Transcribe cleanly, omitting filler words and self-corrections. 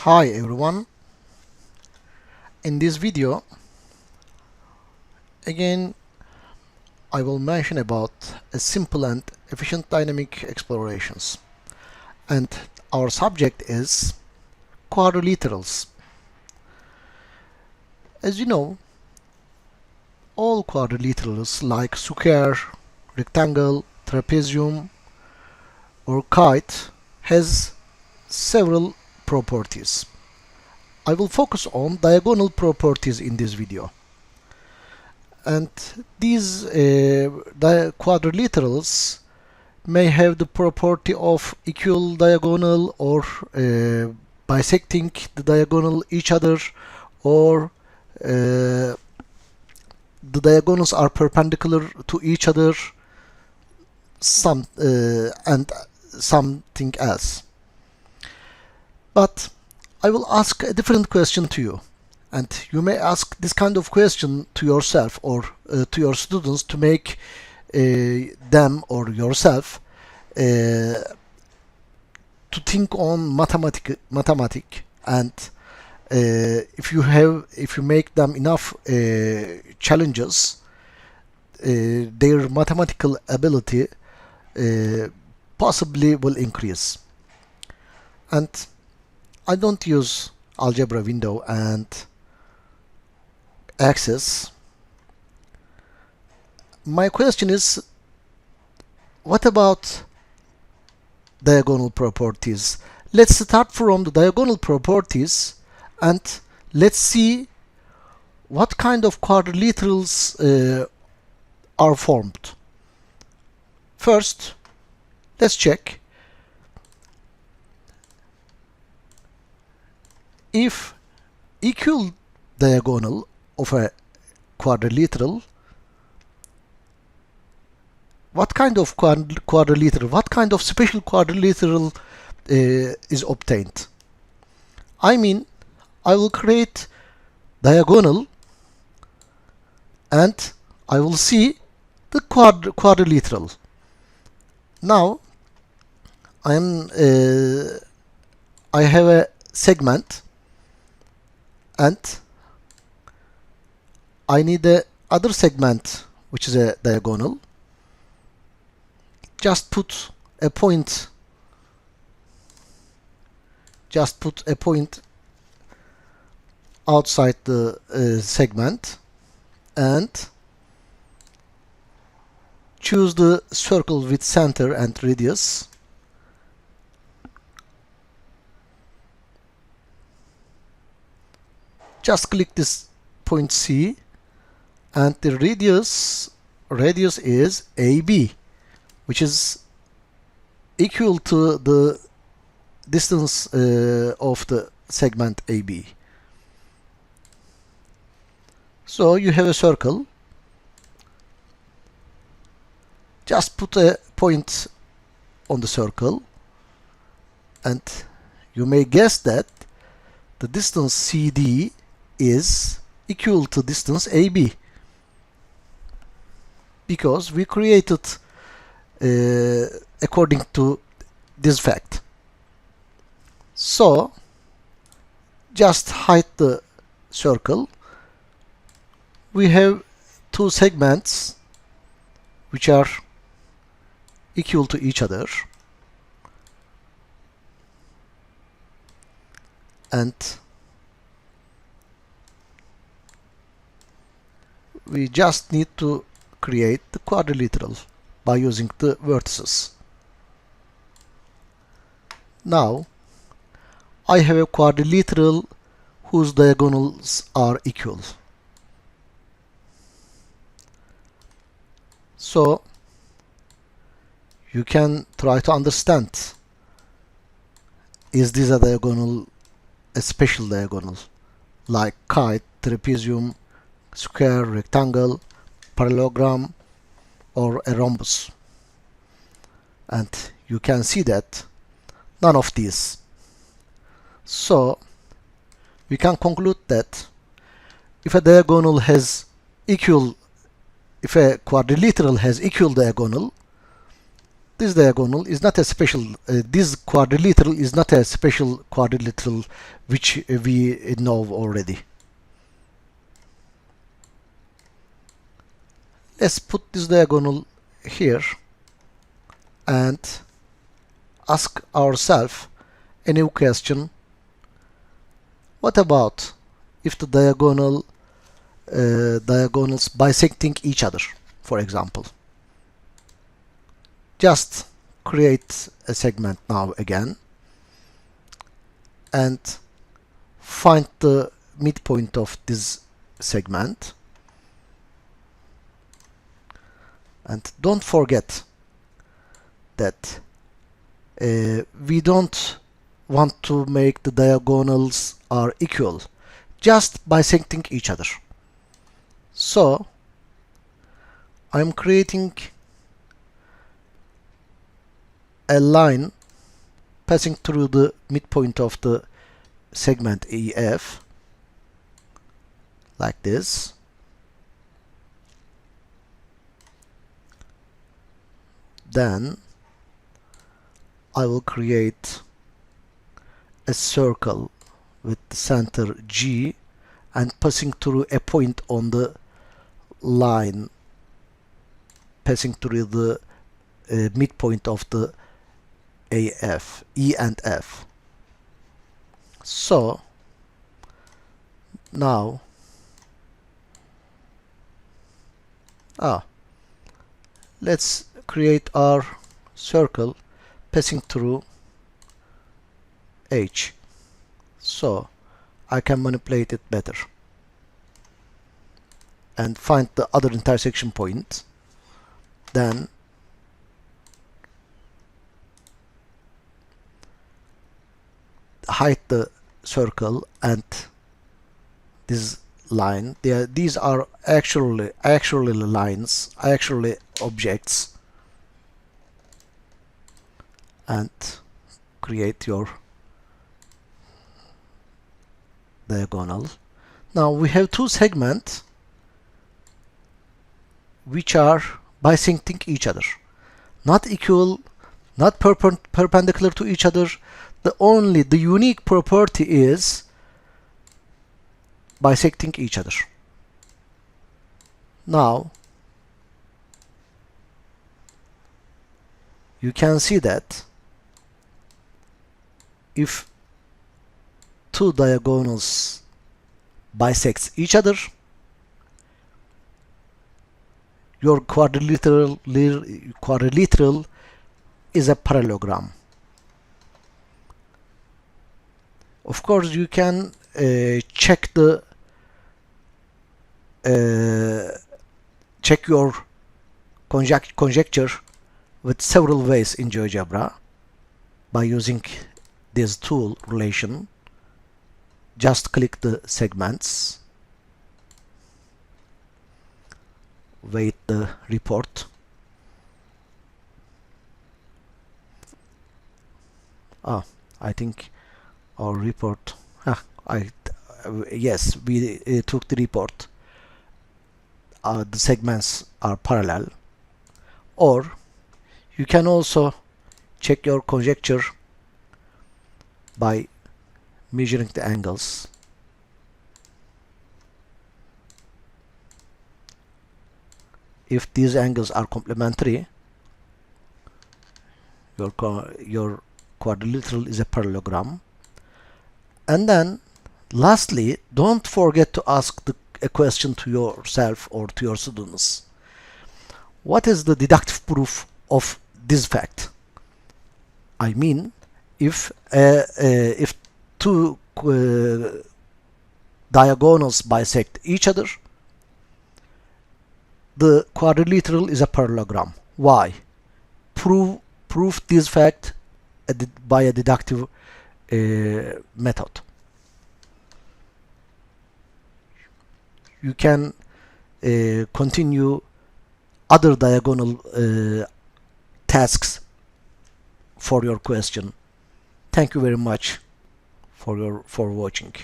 Hi everyone, in this video again I will mention about a simple and efficient dynamic explorations, and our subject is quadrilaterals. As you know, all quadrilaterals like square, rectangle, trapezium or kite has several properties. I will focus on diagonal properties in this video. And these quadrilaterals may have the property of equal diagonal or bisecting the diagonal each other, or the diagonals are perpendicular to each other, and something else. But I will ask a different question to you, and you may ask this kind of question to yourself or to your students to make them or yourself to think on mathematic, and if you make them enough challenges, their mathematical ability possibly will increase. And I don't use algebra window and axis. My question is, what about diagonal properties? Let's start from the diagonal properties and let's see what kind of quadrilaterals are formed. First, let's check if equal diagonal of a quadrilateral, what kind of quadrilateral, what kind of special quadrilateral is obtained. I mean, I will create diagonal and I will see the quadrilateral. Now I have a segment and I need the other segment which is a diagonal. Just put a point outside the segment and choose the circle with center and radius. Just click this point C, and the radius is AB, which is equal to the distance of the segment AB. So you have a circle. Just put a point on the circle and you may guess that the distance CD is equal to distance AB, because we created according to this fact. So just hide the circle. We have two segments which are equal to each other, and we just need to create the quadrilateral by using the vertices. Now I have a quadrilateral whose diagonals are equal. So you can try to understand, is this a diagonal, a special diagonal like kite, trapezium, square, rectangle, parallelogram or a rhombus? And you can see that none of these. So we can conclude that if a diagonal has equal, if a quadrilateral has equal diagonal, this diagonal is not a special, this quadrilateral is not a special quadrilateral which we know already. Let's put this diagonal here and ask ourselves a new question. What about if the diagonals bisecting each other, for example? Just create a segment now again and find the midpoint of this segment, and don't forget that we don't want to make the diagonals are equal, just bisecting each other. So I'm creating a line passing through the midpoint of the segment EF like this. Then I will create a circle with the center G and passing through a point on the line passing through the midpoint of the AF, E and F. So now let's create our circle passing through H, so I can manipulate it better and find the other intersection point. Then hide the circle and this line. These are actually lines, actually objects, and create your diagonal. Now we have two segments which are bisecting each other, not equal, not perpendicular to each other. The unique property is bisecting each other. Now you can see that if two diagonals bisects each other, your quadrilateral is a parallelogram. Of course, you can check your conjecture with several ways in GeoGebra by using this tool relation. Just click the segments, wait the report. I think our report, yes, we took the report. The segments are parallel. Or you can also check your conjecture by measuring the angles. If these angles are complementary, your quadrilateral is a parallelogram. And then lastly, don't forget to ask a question to yourself or to your students. What is the deductive proof of this fact? I mean, if two diagonals bisect each other, the quadrilateral is a parallelogram. Why? Prove this fact by a deductive method. You can continue other diagonal tasks for your question. Thank you very much for watching.